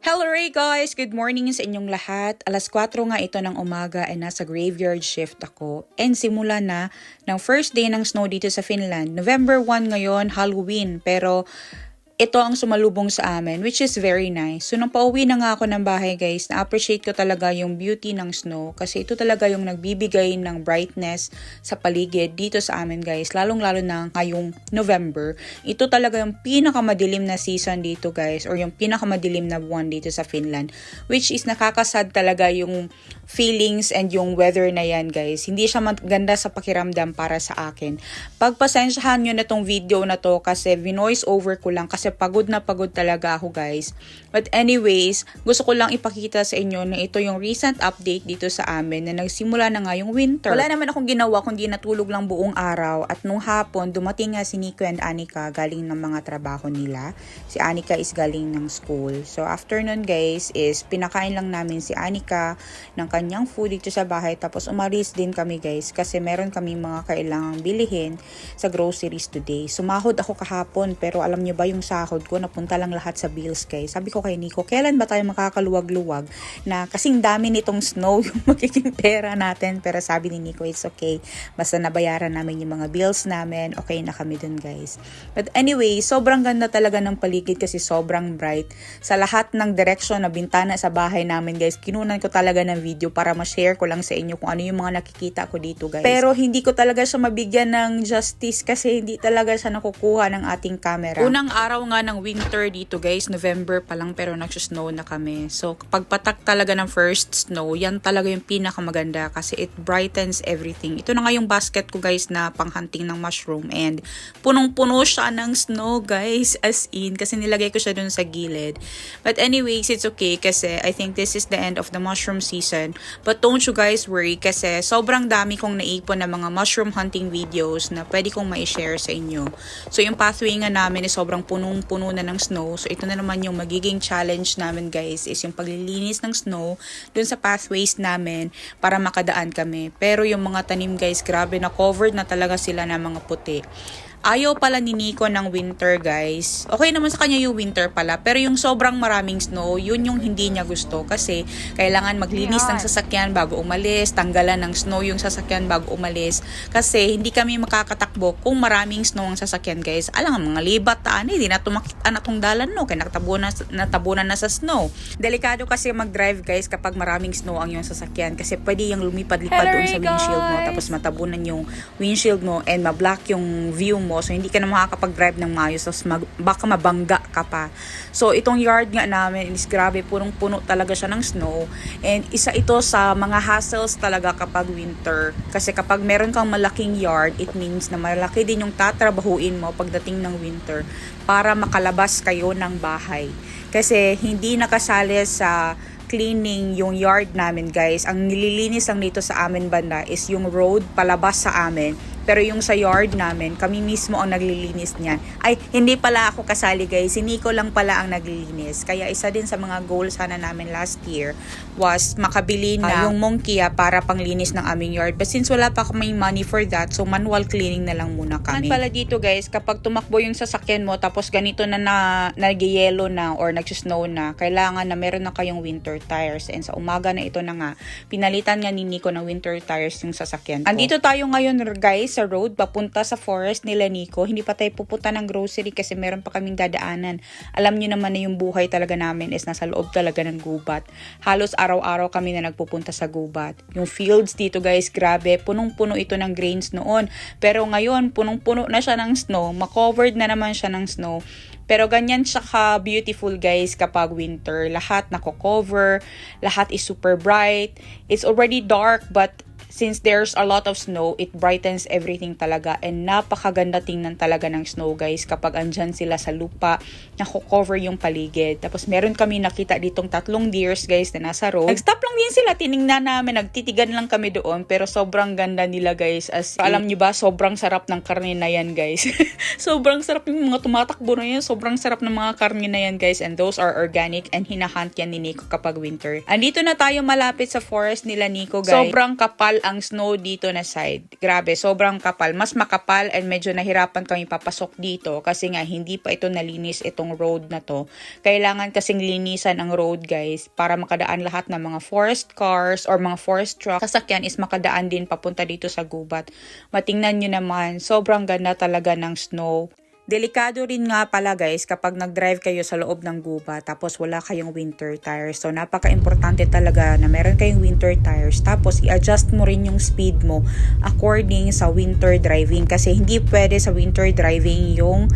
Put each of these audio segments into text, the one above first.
Hello Ray guys! Good morning sa inyong lahat. Alas 4 nga ito ng umaga ay nasa graveyard shift ako. And simula na ng first day ng snow dito sa Finland. November 1 ngayon, Halloween. Pero ito ang sumalubong sa amin, which is very nice. So, nung pauwi na nga ako ng bahay, guys, na-appreciate ko talaga yung beauty ng snow kasi ito talaga yung nagbibigay ng brightness sa paligid dito sa amin, guys. Lalong-lalo na ngayong November. Ito talaga yung pinakamadilim na season dito, guys, or yung pinakamadilim na buwan dito sa Finland, which is nakakasad talaga yung feelings and yung weather na yan, guys. Hindi siya maganda sa pakiramdam para sa akin. Pagpasensyahan nyo na tong video na to kasi vinoice over ko lang kasi pagod na pagod talaga ako, guys. But anyways, gusto ko lang ipakita sa inyo na ito yung recent update dito sa amin na nagsimula na nga yung winter. Wala naman akong ginawa kundi natulog lang buong araw at nung hapon dumating nga si Nico and Anika galing ng mga trabaho nila. Si Anika is galing ng school. So after nun, guys, is pinakain lang namin si Anika ng kanyang food dito sa bahay tapos umalis din kami, guys, kasi meron kami mga kailangang bilihin sa groceries today. Sumahod ako kahapon pero alam nyo ba yung sahod ko napunta lang lahat sa bills, guys. Sabi ko kay Nico, kailan ba tayo makakaluwag-luwag na kasing dami nitong snow yung magiging pera natin, pero sabi ni Nico, it's okay. Basta nabayaran namin yung mga bills namin, okay na kami dun, guys. But anyway, sobrang ganda talaga ng paligid kasi sobrang bright. Sa lahat ng direction na bintana sa bahay namin, guys, kinunan ko talaga ng video para ma-share ko lang sa inyo kung ano yung mga nakikita ko dito, guys. Pero hindi ko talaga siya mabigyan ng justice kasi hindi talaga siya nakukuha ng ating camera. Unang araw nga ng winter dito, guys, November pa lang pero nagsisnow na kami. So pagpatak talaga ng first snow, yan talaga yung pinakamaganda kasi it brightens everything. Ito na nga yung basket ko, guys, na panghunting ng mushroom and punong-puno siya ng snow, guys, as in, kasi nilagay ko siya dun sa gilid. But anyways, it's okay kasi I think this is the end of the mushroom season. But don't you guys worry kasi sobrang dami kong naipon na mga mushroom hunting videos na pwede kong ma-share sa inyo. So yung pathway nga namin is sobrang punong-puno na ng snow. So ito na naman yung magiging challenge namin, guys, is yung paglilinis ng snow dun sa pathways namin para makadaan kami. Pero yung mga tanim, guys, grabe na covered na talaga sila ng mga puti. Ayaw pala ni Nico ng winter, guys. Okay naman sa kanya yung winter pala. Pero yung sobrang maraming snow, yun yung hindi niya gusto. Kasi kailangan maglinis ng sasakyan bago umalis. Tanggalan ng snow yung sasakyan bago umalis. Kasi hindi kami makakatakbo kung maraming snow ang sasakyan, guys. Alam nga, mga libat hindi na tumakita na tong dalan, no. Kaya natabunan na sa snow. Delikado kasi mag-drive, guys, kapag maraming snow ang yung sasakyan. Kasi pwede yung lumipad-lipad doon sa windshield mo. Tapos matabunan yung windshield mo and ma-block yung view mo. So, hindi ka na makakapag-drive ng maayos. So, baka mabangga ka pa. So, itong yard nga namin is grabe. Punong-puno talaga siya ng snow. And isa ito sa mga hassles talaga kapag winter. Kasi kapag meron kang malaking yard, it means na malaki din yung tatrabahuin mo pagdating ng winter para makalabas kayo ng bahay. Kasi hindi nakasali sa cleaning yung yard namin, guys. Ang nililinis lang dito sa amin banda is yung road palabas sa amin. Pero yung sa yard namin, kami mismo ang naglilinis niyan. Ay, hindi pala ako kasali, guys. Si Nico lang pala ang naglilinis. Kaya isa din sa mga goals sana namin last year was makabili na yung Monkia para panglinis ng aming yard. But since wala pa kaming money for that, so manual cleaning na lang muna kami. Pala dito, guys, kapag tumakbo yung sasakyan mo tapos ganito na nag-yellow na or nag-snow na, kailangan na meron na kayong winter tires. And sa umaga na ito na nga, pinalitan nga ni Nico ng winter tires yung sasakyan ko. Andito tayo ngayon, guys, sa road papunta sa forest nila Nico. Hindi pa tayo pupunta ng grocery kasi meron pa kaming dadaanan. Alam nyo naman na yung buhay talaga namin is nasa loob talaga ng gubat. Halos araw-araw kami na nagpupunta sa gubat. Yung fields dito, guys, grabe. Punong-puno ito ng grains noon. Pero ngayon, punong-puno na siya ng snow. Ma-covered na naman siya ng snow. Pero ganyan siya ka-beautiful, guys, kapag winter. Lahat nako-cover. Lahat is super bright. It's already dark but since there's a lot of snow, it brightens everything talaga. And napakaganda tingnan talaga ng snow, guys, kapag andyan sila sa lupa, nako-cover yung paligid. Tapos meron kami nakita ditong 3 deers, guys, na nasa road. Nag-stop lang din sila, tiningnan namin, nagtitigan lang kami doon. Pero sobrang ganda nila, guys. Alam nyo ba, sobrang sarap ng karne na yan, guys. Sobrang sarap yung mga tumatakbo na yan. Sobrang sarap ng mga karne na yan, guys. And those are organic and hinahunt yan ni Nico kapag winter. Andito na tayo malapit sa forest nila Nico, guys. Sobrang kapal kapal ang snow dito na side. Grabe, sobrang kapal. Mas makapal and medyo nahirapan kami papasok dito kasi nga hindi pa ito nalinis itong road na to. Kailangan kasing linisan ang road guys para makadaan lahat ng mga forest cars or mga forest truck. Sasakyan is makadaan din papunta dito sa gubat. Matingnan nyo naman, sobrang ganda talaga ng snow. Delikado rin nga pala guys kapag nag-drive kayo sa loob ng gubat tapos wala kayong winter tires. So napaka-importante talaga na meron kayong winter tires tapos i-adjust mo rin yung speed mo according sa winter driving kasi hindi pwede sa winter driving yung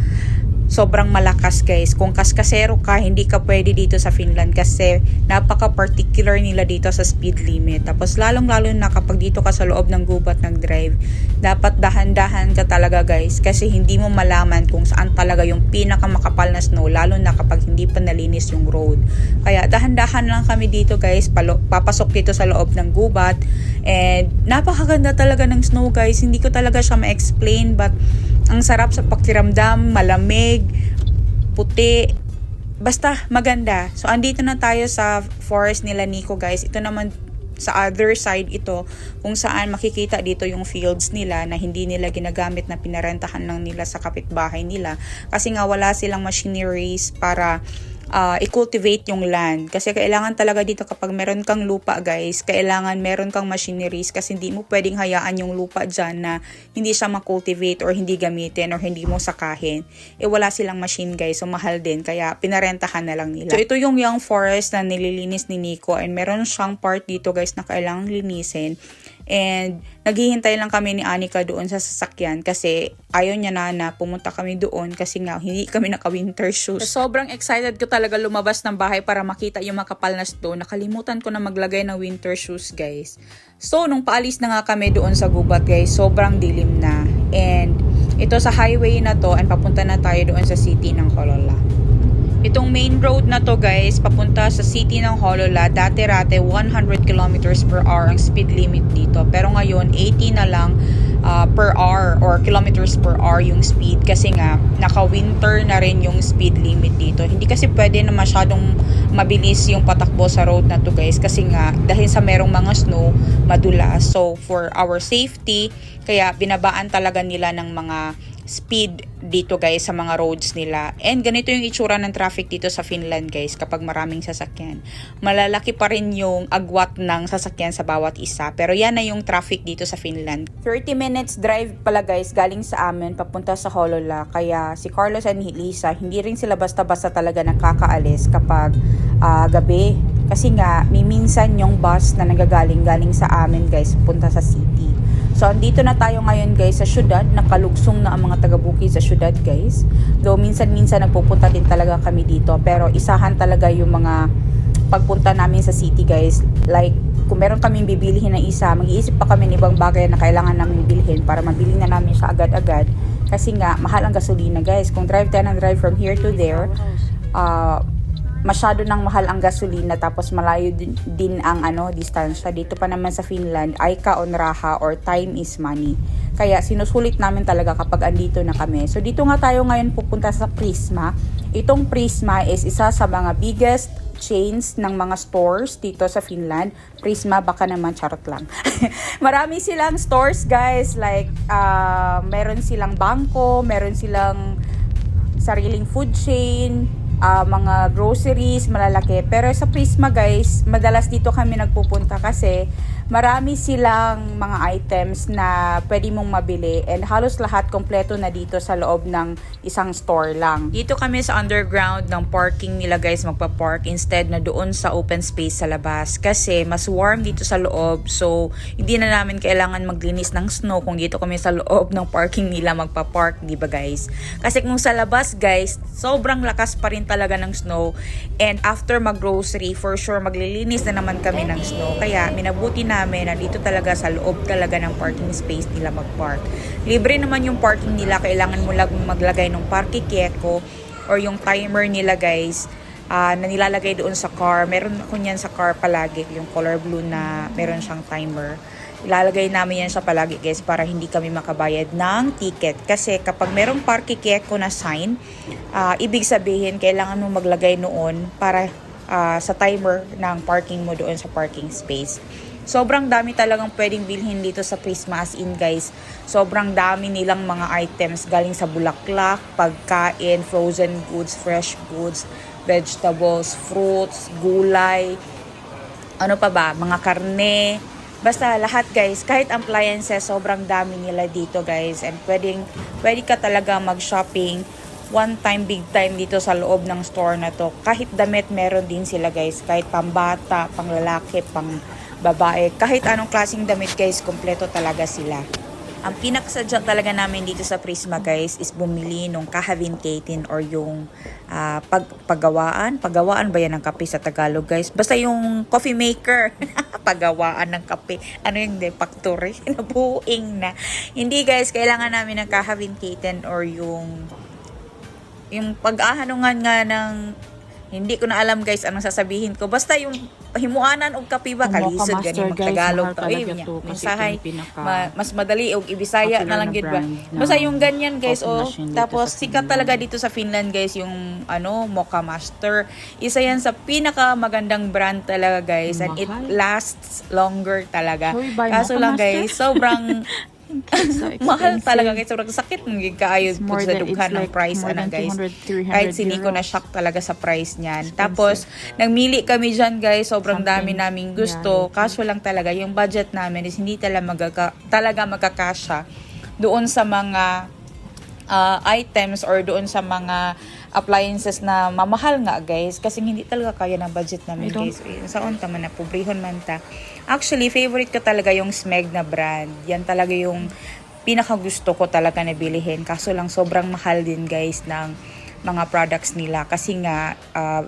sobrang malakas guys. Kung kaskasero ka, hindi ka pwede dito sa Finland kasi napaka-particular nila dito sa speed limit. Tapos lalong-lalo na kapag dito ka sa loob ng gubat ng drive, dapat dahan-dahan ka talaga guys kasi hindi mo malaman kung saan talaga yung pinakamakapal na snow lalo na kapag hindi pa nalinis yung road. Kaya dahan-dahan lang kami dito guys, papasok dito sa loob ng gubat and napakaganda talaga ng snow guys. Hindi ko talaga siya ma-explain but ang sarap sa pakiramdam, malamig, puti, basta maganda. So andito na tayo sa forest nila Nico guys. Ito naman sa other side ito kung saan makikita dito yung fields nila na hindi nila ginagamit na pinarentahan lang nila sa kapitbahay nila kasi nga wala silang machineries para i-cultivate yung land. Kasi kailangan talaga dito kapag meron kang lupa guys, kailangan meron kang machineries kasi hindi mo pwedeng hayaan yung lupa dyan na hindi siya ma-cultivate or hindi gamitin or hindi mo sakahin. Wala silang machine guys, so mahal din kaya pinarentahan na lang nila. So ito yung young forest na nililinis ni Nico and meron siyang part dito guys na kailangang linisin. And naghihintay lang kami ni Anika doon sa sasakyan kasi ayaw niya na pumunta kami doon kasi nga hindi kami naka-winter shoes. Sobrang excited ko talaga lumabas ng bahay para makita yung makapal na snow. Nakalimutan ko na maglagay ng winter shoes guys. So nung paalis na nga kami doon sa gubat guys, sobrang dilim na. And ito sa highway na to and papunta na tayo doon sa city ng Jolola. Itong main road na to guys, papunta sa city ng Jolola, dati-rate 100 kilometers per hour ang speed limit dito. Pero ngayon, 80 na lang per hour or kilometers per hour yung speed kasi nga naka-winter na rin yung speed limit dito. Hindi kasi pwede na masyadong mabilis yung patakbo sa road na to guys kasi nga dahil sa merong mga snow, madulas. So for our safety, kaya binabaan talaga nila ng mga speed dito guys sa mga roads nila. And ganito yung itsura ng traffic dito sa Finland guys kapag maraming sasakyan. Malalaki pa rin yung agwat ng sasakyan sa bawat isa. Pero yan na yung traffic dito sa Finland. 30 minutes drive pala guys galing sa amin papunta sa Jolola. Kaya si Carlos and Lisa hindi rin sila basta-basta talaga nakakaalis kapag gabi. Kasi nga minsan yung bus na nagagaling sa amin guys punta sa city. So, andito na tayo ngayon guys sa syudad. Nakalugsong na ang mga taga-Bukid sa syudad guys. Though minsan-minsan nagpupunta din talaga kami dito. Pero isahan talaga yung mga pagpunta namin sa city guys. Like, kung meron kaming bibilihin na isa, mag-iisip pa kami ng ibang bagay na kailangan namin bilhin para mabili na namin siya agad-agad. Kasi nga, mahal ang gasolina guys. Kung drive tayo ng drive from here to there, masyado nang mahal ang gasolina tapos malayo din ang distansya. Dito pa naman sa Finland, aika on raha or time is money. Kaya sinusulit namin talaga kapag andito na kami. So dito nga tayo ngayon pupunta sa Prisma. Itong Prisma is isa sa mga biggest chains ng mga stores dito sa Finland. Prisma, baka naman charot lang. Marami silang stores guys, like meron silang bangko, meron silang sariling food chain, mga groceries, malalaki. Pero sa Prisma guys, madalas dito kami nagpupunta kasi marami silang mga items na pwede mong mabili and halos lahat kompleto na dito sa loob ng isang store lang. Dito kami sa underground ng parking nila guys magpa-park instead na doon sa open space sa labas kasi mas warm dito sa loob, so hindi na namin kailangan maglinis ng snow kung dito kami sa loob ng parking nila magpa-park, di ba guys? Kasi kung sa labas guys, sobrang lakas pa rin talaga ng snow and after mag-grocery, for sure maglilinis na naman kami ng snow. Kaya minabuti namin na dito talaga sa loob talaga ng parking space nila mag-park. Libre naman yung parking nila, kailangan mo lang maglagay ng parking keko or yung timer nila guys na nilalagay doon sa car. Meron ako niyan sa car palagi, yung color blue na meron siyang timer. Ilalagay namin yan siya palagi guys para hindi kami makabayad ng ticket. Kasi kapag merong parking keko na sign, ibig sabihin kailangan mo maglagay noon para sa timer ng parking mo doon sa parking space. Sobrang dami talagang pwedeng bilhin dito sa Prisma, as in guys. Sobrang dami nilang mga items galing sa bulaklak, pagkain, frozen goods, fresh goods, vegetables, fruits, gulay, ano pa ba, mga karne. Basta lahat guys, kahit appliances, sobrang dami nila dito guys. And pwede ka talaga mag-shopping one time, big time dito sa loob ng store na to. Kahit damit meron din sila guys. Kahit pambata, pang lalaki, pang babae. Kahit anong klaseng damit guys, kompleto talaga sila. Ang pinakasadya talaga namin dito sa Prisma guys is bumili nung kahavinkatin or yung paggawaan ba yan ng kape sa Tagalog guys? Basta yung coffee maker. Paggawaan ng kape. Ano yung factory? Nabuing na. Hindi guys, kailangan namin ng kahavinkatin or yung pag-ahanungan nga ng, hindi ko na alam guys anong sasabihin ko. Basta yung himuanan og kape ba kalisod gani magtagalog pa niya. Mensahe mas madali og ibisaya na lang gid ba. Basta yung ganyan guys tapos sikat talaga dito sa Finland guys yung Mocha Master. Isa yan sa pinaka magandang brand talaga guys, and it lasts longer talaga. Kaso lang guys, sobrang mahal talaga guys. Sobrang sakit ng kaayo po sa dughan ng price guys. Kahit si Nico na shock talaga sa price niyan. Tapos nagmili kami dyan guys. Sobrang dami naming gusto. Kaso lang talaga yung budget namin is hindi talaga magkakasya doon sa mga items or doon sa mga appliances na mamahal nga guys, kasi hindi talaga kaya ng budget namin guys. Saon ta man na pobrehon man ta. Actually favorite ko talaga yung Smeg na brand. Yan talaga yung pinaka gusto ko talaga na bilihin, kaso lang sobrang mahal din guys ng mga products nila, kasi nga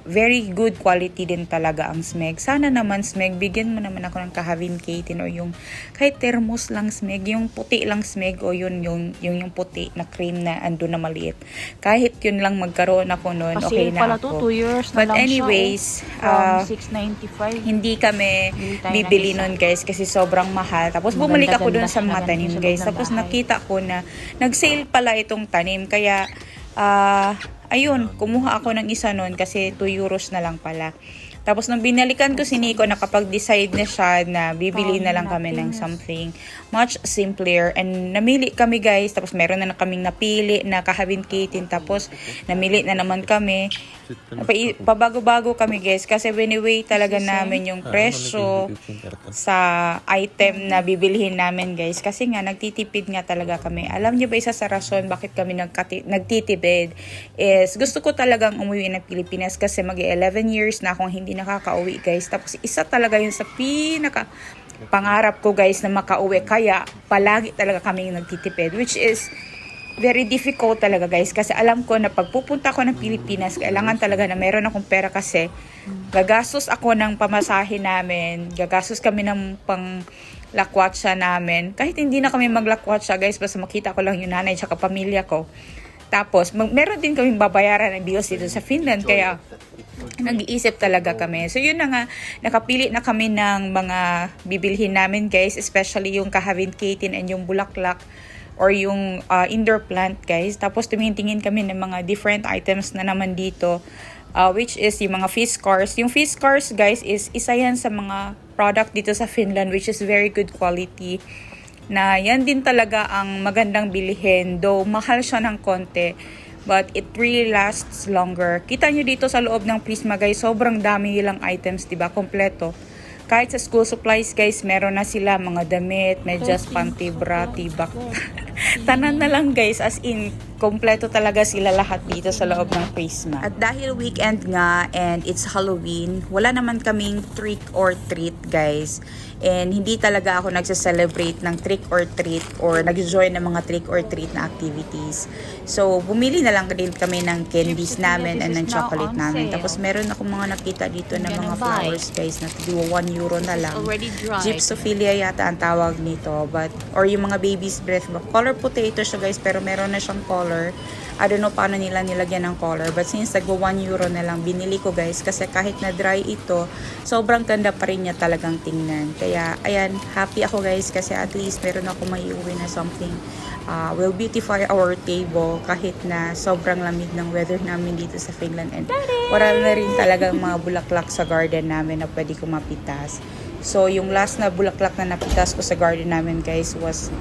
very good quality din talaga ang Smeg. Sana naman Smeg, bigyan mo naman ako ng kahavinkatin o yung kahit thermos lang Smeg, yung puti lang Smeg, o yung puti na cream na ando na maliit. Kahit yun lang magkaroon ako noon, okay na pala ako. 2 years na But lang anyways, siya, 695. hindi kami bibili nun guys kasi sobrang mahal. Tapos bumalik ako dun sa mga tanim guys. Tapos nakita ko na nag-sale pala itong tanim, kaya ayun, kumuha ako ng isa nun kasi 2 euros na lang pala. Tapos nung binalikan ko si Nico, nakapag-decide na siya na bibili na lang kami ng something much simpler. And namili kami guys. Tapos meron na kaming napili na kahavinkatin. Tapos namili na naman kami. Pabago-bago kami guys. Kasi biniweigh talaga namin yung presyo sa item na bibilihin namin guys. Kasi nga nagtitipid nga talaga kami. Alam niyo ba isa sa rason bakit kami nagtitipid is gusto ko talagang umuwi ng Pilipinas kasi mag-11 years na akong hindi nakakauwi guys. Tapos isa talaga yun sa pinaka pangarap ko guys na makauwi, kaya palagi talaga kaming nagtitipid, which is very difficult talaga guys, kasi alam ko na pag pupunta ako ng Pilipinas kailangan talaga na meron akong pera, kasi gagastos ako ng pamasahe namin, gagastos kami ng pang lakwatsa namin, kahit hindi na kami maglakwatsa guys, basta makita ko lang yung nanay at pamilya ko. Tapos meron din kaming babayaran ng bills dito sa Finland, kaya nag-iisip talaga kami. So yun na nga, nakapili na kami ng mga bibilhin namin guys, especially yung kahavinkatin and yung bulaklak or yung indoor plant guys. Tapos tumingin kami ng mga different items na naman dito, which is yung mga fish cars. Yung fish cars guys is isa yan sa mga product dito sa Finland which is very good quality, na yan din talaga ang magandang bilihin, though mahal siya ng konti, but it really lasts longer. Kita nyo dito sa loob ng Prisma guys, sobrang dami nilang items, diba? Kompleto. Kahit sa school supplies guys, meron na sila mga damit, medyas, panty, bra, tibak. Tanan na lang guys, as in kompleto talaga sila lahat dito sa loob ng Prisma. At dahil weekend nga and it's Halloween, wala naman kaming trick or treat guys. And hindi talaga ako nagsa-celebrate ng trick or treat or nag-join ng mga trick or treat na activities. So, bumili na lang din kami ng candies namin and ng chocolate namin. Tapos, meron akong mga nakita dito na mga flowers guys na 1 euro na lang. Gypsophilia yata ang tawag nito. Or yung mga baby's breath. Color potato siya guys, pero meron na siyang color. color. I don't know paano nila nilagyan ng color. But since nagwa 1 euro na lang, binili ko guys. Kasi kahit na dry ito, sobrang ganda pa rin niya talagang tingnan. Kaya, ayan, happy ako guys. Kasi at least meron ako maiuwi na something will beautify our table. Kahit na sobrang lamig ng weather namin dito sa Finland. And wala na rin talagang mga bulaklak sa garden namin na pwede ko mapitas. So, yung last na bulaklak na napitas ko sa garden namin guys was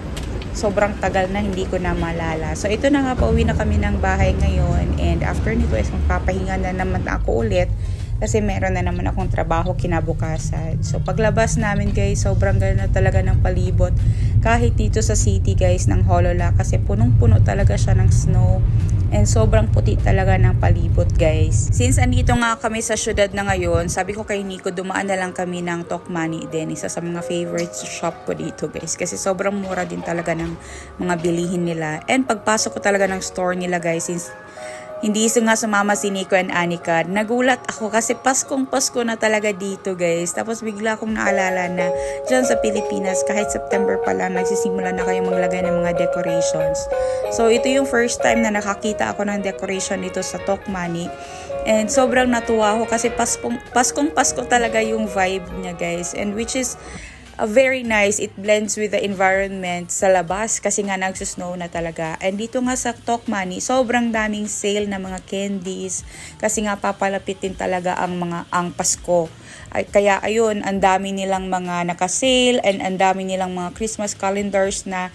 sobrang tagal na hindi ko na malala. So, ito na nga, pauwi na kami ng bahay ngayon. And after nito is magpapahinga na naman ako ulit. Kasi meron na naman akong trabaho kinabukasan. So, paglabas namin guys, sobrang ganda talaga ng palibot. Kahit dito sa city guys, ng Hollola. Kasi punong-puno talaga siya ng snow. And sobrang puti talaga ng palibot guys. Since andito nga kami sa syudad na ngayon, sabi ko kay Nico, dumaan na lang kami ng Tokmanni din. Isa sa mga favorite shop ko dito guys. Kasi sobrang mura din talaga ng mga bilihin nila. And pagpasok ko talaga ng store nila guys, since hindi nga sumama si Nico and Anika, nagulat ako kasi Paskong Pasko na talaga dito guys. Tapos bigla akong naalala na dyan sa Pilipinas, kahit September pa lang, nagsisimula na kayong maglagay ng mga decorations. So ito yung first time na nakakita ako ng decoration dito sa Tokmanni. And sobrang natuwa ako kasi Paskong Pasko talaga yung vibe niya guys. And which is very nice. It blends with the environment sa labas kasi nga nagsusnow na talaga. And dito nga sa Tokmanni, sobrang daming sale na mga candies kasi nga papalapit din talaga ang Pasko. Kaya ayun, ang dami nilang mga naka-sale and ang dami nilang mga Christmas calendars na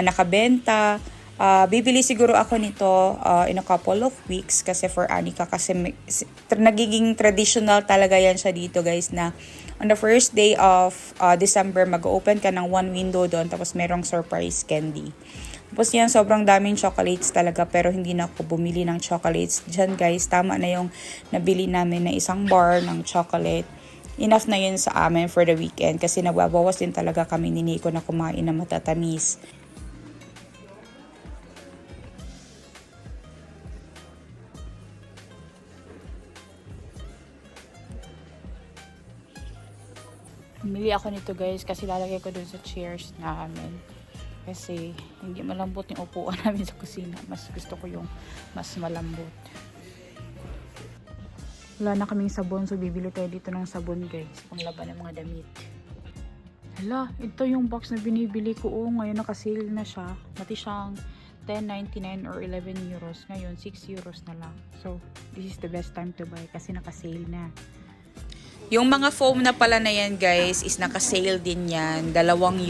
nakabenta. Bibili siguro ako nito in a couple of weeks kasi for Anika kasi nagiging traditional talaga yan siya dito guys na on the first day of December mag-open ka ng one window doon tapos merong surprise candy. Tapos yan, sobrang daming chocolates talaga pero hindi na ako bumili ng chocolates. Diyan guys, tama na yung nabili namin na isang bar ng chocolate. Enough na yun sa amin for the weekend kasi nagbabawas din talaga kami ni Nico na kumain na matatamis. Bumili ako nito guys kasi lalagay ko dun sa chairs namin. Kasi hindi malambot yung upuan namin sa kusina. Mas gusto ko yung mas malambot. Wala na kaming sabon so bibili tayo dito ng sabon guys. Panglaban ng mga damit. Hala, ito yung box na binibili ko. Ngayon nakasale na siya. Mati siyang 10.99 or 11 euros. Ngayon 6 euros na lang. So this is the best time to buy kasi nakasale na. Yung mga foam na pala na yan guys is naka-sale din yan. 2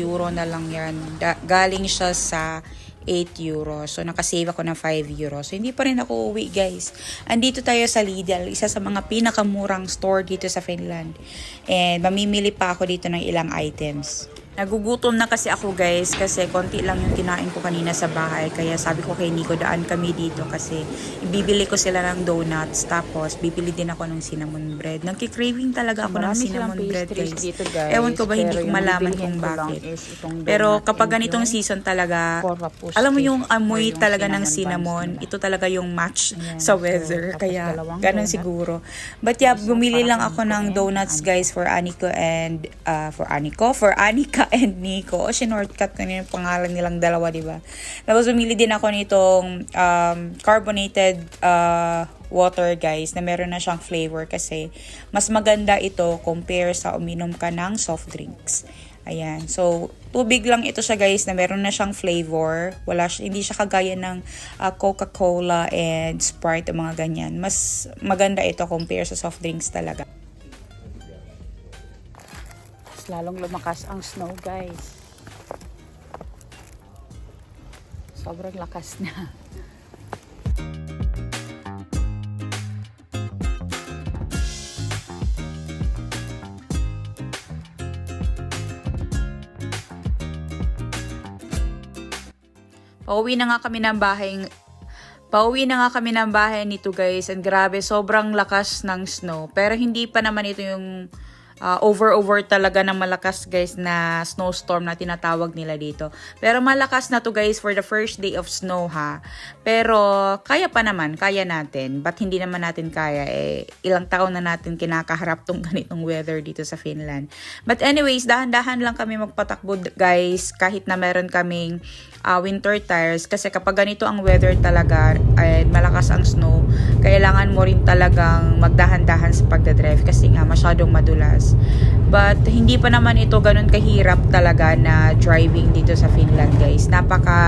euro na lang yan. Galing siya sa 8 euros. So nakasave ako ng 5 euros. So hindi pa rin ako uwi guys. Andito tayo sa Lidl. Isa sa mga pinakamurang store dito sa Finland. And mamimili pa ako dito ng ilang items. Nagugutom na kasi ako guys kasi konti lang yung kinain ko kanina sa bahay. Kaya sabi ko kay Nico, daan kami dito kasi ibibili ko sila ng donuts. Tapos bibili din ako ng cinnamon bread. Nagki-craving talaga ako ng cinnamon bread guys. Dito, guys. Ewan ko ba, hindi ko malaman kung bakit. Pero kapag ganitong season talaga, alam mo yung amoy talaga ng cinnamon, ito talaga yung match sa weather. Kaya ganun siguro. But yeah, bumili lang ako ng donuts guys for Anika and Nico. O, shortcut ko na yung pangalan nilang dalawa, diba? Tapos, bumili din ako nitong carbonated water, guys, na meron na siyang flavor kasi mas maganda ito compare sa uminom ka ng soft drinks. Ayan. So, tubig lang ito siya, guys, na meron na siyang flavor. Hindi siya kagaya ng Coca-Cola and Sprite o mga ganyan. Mas maganda ito compare sa soft drinks talaga. Lalong lumakas ang snow guys. Sobrang lakas na. Pauwi na nga kami ng bahay nito guys. And grabe, sobrang lakas ng snow. Pero hindi pa naman ito yung over talaga ng malakas guys na snowstorm na tinatawag nila dito. Pero malakas na to guys for the first day of snow ha. Pero kaya pa naman, kaya natin. Ba't hindi naman natin kaya? Ilang taon na natin kinakaharap tong ganitong weather dito sa Finland. But anyways, dahan-dahan lang kami magpatakbo guys kahit na meron kaming winter tires. Kasi kapag ganito ang weather talaga at malakas ang snow, kailangan mo rin talagang magdahan-dahan sa pagdadrive kasi nga masyadong madulas. But hindi pa naman ito ganun kahirap talaga na driving dito sa Finland guys. Napaka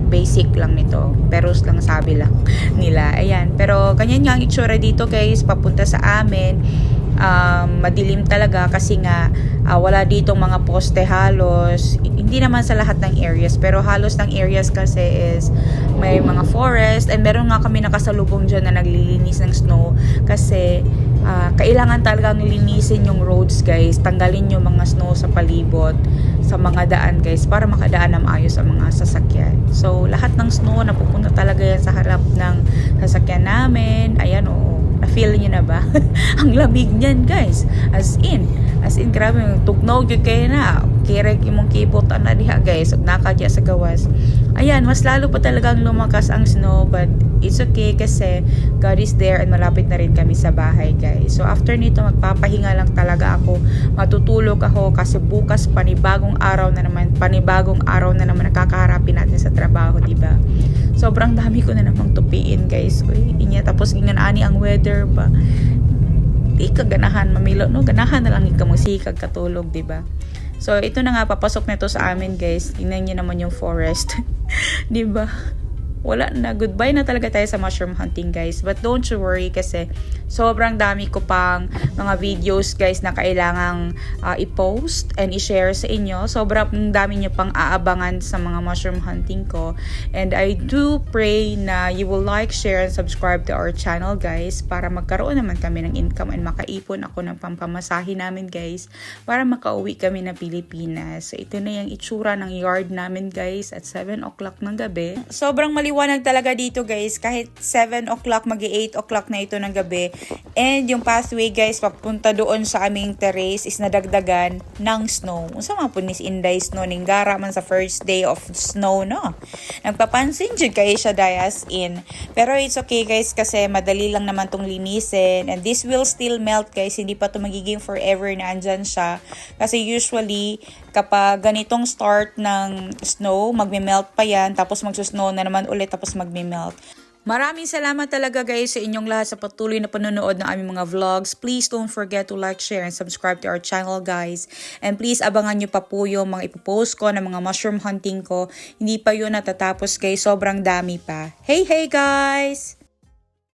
basic lang nito. Perus lang sabi lang nila. Ayan. Pero ganyan nga ang itsura dito guys. Papunta sa amin. Madilim talaga kasi nga wala ditong mga poste halos. Hindi naman sa lahat ng areas. Pero halos ng areas kasi is may mga forest. And meron nga kami nakasalubong dyan na naglilinis ng snow. Kasi kailangan talagang linisin yung roads guys. Tanggalin yung mga snow sa palibot, sa mga daan guys, para makadaan ng ayos ang mga sasakyan. So lahat ng snow napupunta talaga yan sa harap ng sasakyan namin. Ayan na-feel nyo na ba? Ang lamig niyan guys. As in grabe tugnog yung kayo na. Kirek imong kibot na diha guys. Ug nakadya sa gawas. Ayan, mas lalo pa talagang lumakas ang snow, but it's okay kasi God is there and malapit na rin kami sa bahay guys. So after nito magpapahinga lang talaga ako. Matutulog ako kasi bukas panibagong araw na naman nakakaharapin natin sa trabaho, diba? Sobrang dami ko na namang tupiin guys. Uy, inya tapos ginganani ang weather ba? Di ka ganahan mamilo no, ganahan na lang ikaw magsikag katulog, diba? So ito na nga, papasok na to sa amin guys. Tingnan niyo naman yung forest. Diba? Wala na, goodbye na talaga tayo sa mushroom hunting guys. But don't you worry kasi sobrang dami ko pang mga videos guys na kailangang i-post and i-share sa inyo. Sobrang dami nyo pang aabangan sa mga mushroom hunting ko. And I do pray na you will like, share, and subscribe to our channel guys para magkaroon naman kami ng income and makaipon ako ng pampamasahe namin guys para makauwi kami na Pilipinas. So ito na yung itsura ng yard namin guys at 7 o'clock ng gabi. Sobrang maliwanag talaga dito guys kahit 7 o'clock magi 8 o'clock na ito ng gabi. And yung pathway guys papunta doon sa aming terrace is nadagdagan ng snow. Unsa man po nis inday snow ning gara man sa first day of snow no. Nagpapansin jud kay siya dayas in. Pero it's okay guys kasi madali lang naman tong linisin and this will still melt guys. Hindi pa to magiging forever na andyan siya. Kasi usually kapag ganitong start ng snow, magme-melt pa yan tapos magsusnow na naman ulit tapos magme-melt. Maraming salamat talaga guys sa inyong lahat sa patuloy na panonood ng aming mga vlogs. Please don't forget to like, share, and subscribe to our channel guys. And please abangan nyo pa po yung mga ipopost ko ng mga mushroom hunting ko. Hindi pa yun natatapos guys, sobrang dami pa. Hey guys!